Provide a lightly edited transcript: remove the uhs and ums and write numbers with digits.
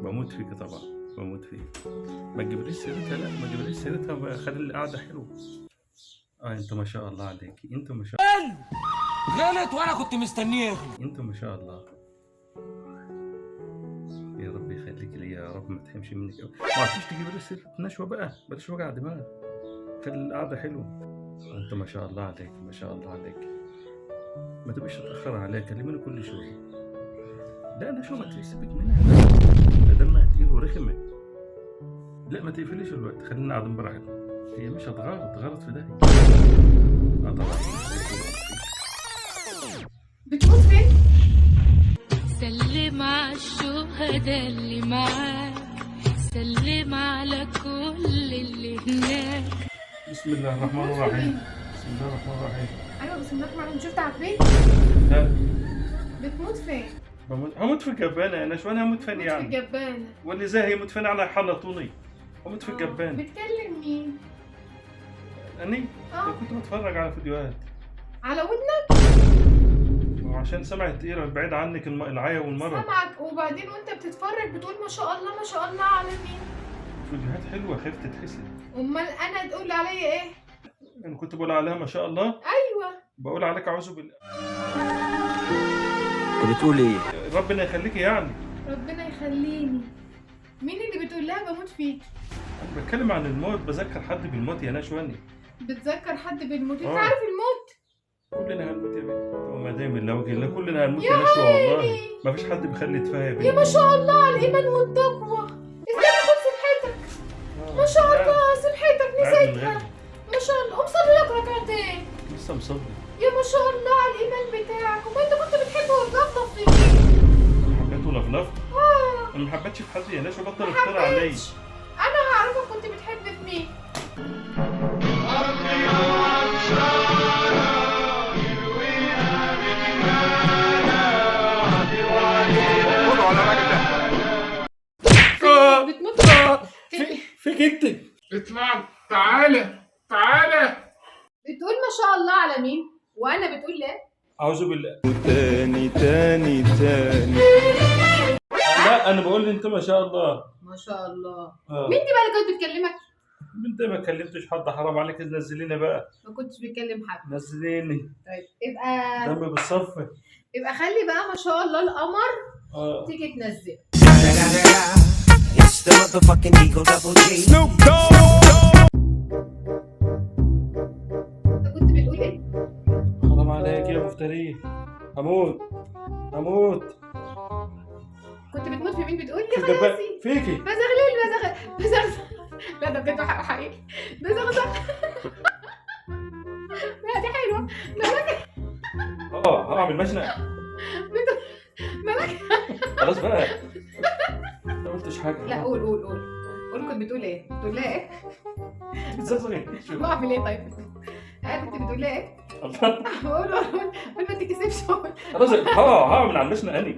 بموت فيك طبعا، بموت فيك. ما تجيبليش سيرتها، لا ما تجيبليش سيرتها، خلي القعدة حلوة. انت ما شاء الله عليكي، انت ما شاء الله. غلط وانا كنت مستنيه. انت ما شاء الله. يا رب يخليك لي يا رب، ما تحرمش منك أوي. ما عرفتيش تجيبي لي سيرة نشوة بقى، بلاش وجع دماغ، خلي القعدة حلوة. انت ما شاء الله عليك، ما شاء الله عليك. ما تبقيش تتأخر عليا، كلميني كل شوية. لا نشوة ما تسيبك منها، ده دمها تقيل ورخمة. لا ما تقفليش الوقت، خلينا قاعدين براحتنا. هي مش هتغلط في ده. طبعا. بتموت فين؟ سلم على الشهداء اللي معاك، سلم على كل اللي هناك. بسم الله الرحمن الرحيم. بسم الله الرحمن الرحيم. ايوه بسم الله الرحمن الرحيم. شفت عفريت؟ لا بتموت فين؟ هموت في الجبانة أنا، شو أنا هموت فين في يعني؟ الجبانة. واللي زي يموت فين على حلطوني. هموت في الجبانة. بتكلم مين؟ أني كنت بتفرج على فيديوهات. على ودنك؟ وعشان سمعت إيه بعيد عنك العيا والمرض. سمعك، وبعدين وانت بتتفرج بتقول ما شاء الله ما شاء الله على مين؟ فيديوهات حلوة، خفت تتحسد. امال انا تقول لي عليا ايه؟ أنا كنت بقول عليها ما شاء الله. ايوه بقول عليك أعوذ بالله. انت بتقول ايه؟ ربنا يخليكي يعني. ربنا يخليني. مين اللي بتقول لها بموت فيك؟ أنا بتكلم عن الموت، بذكر حد بالموت يا نشواني. بتذكر حد بالموت؟ انت آه. عارف الموت؟ كلنا هنموت يا بنت، وما دام بالله وجه الله كلنا هنموت يا نشوى والله. ما فيش حد بيخلي يتفاهم يا يا بنت. ما شاء الله على الايمان والتقوى. ازاي خد سمحتك؟ ما شاء الله سمحتك نسيتها. ما شاء الله. قوم صلي لك ركعتين. لسه مصلي. يا ما شاء الله على الايمان بتاعك. وما انت كنت بتحبه وتلفظ فيه. حبيته لفلف. انا ما حبيتش في حد يا نشوى، بطل افترى عليا. انا هعرفك كنت بتحب في مين. بتموت فيك انت. اطلع تعالى تعالى. بتقول ما شاء الله على مين؟ وانا بتقول ليه؟ اعوذ بالله. تاني لا انا بقول انت ما شاء الله. ما شاء الله. آه. مين دي بقى اللي كانت بتكلمك؟ انت ما كلمتش حد، حرام عليك، نزليني بقى. ما كنتش بتكلم حد. نزليني. طيب يبقى دمي بالصف. خلي بقى ما شاء الله القمر تيجي تنزل. It's the motherfucking Eagle Double G. Snoop Dogg. انت كنت بتقول ايه؟ حرام عليك يا مفتري. هموت. كنت بتموت في مين؟ بتقول في لي الجبال خلاصي. فيكي. بزغلل. لا ده بجد حقيقي. بزغزغ. لا دي حلوه. مالك؟ هعمل مشنق. مالك؟ خلاص بقى. ما قلتش حاجه. لا قول كنت بتقول ايه؟ بتقول لها ايه؟ بتزغزغي. بعمل ايه طيب؟ كنت بتقول لها ايه؟ قول ما تكسبش. خلاص هعمل على المشنق اني.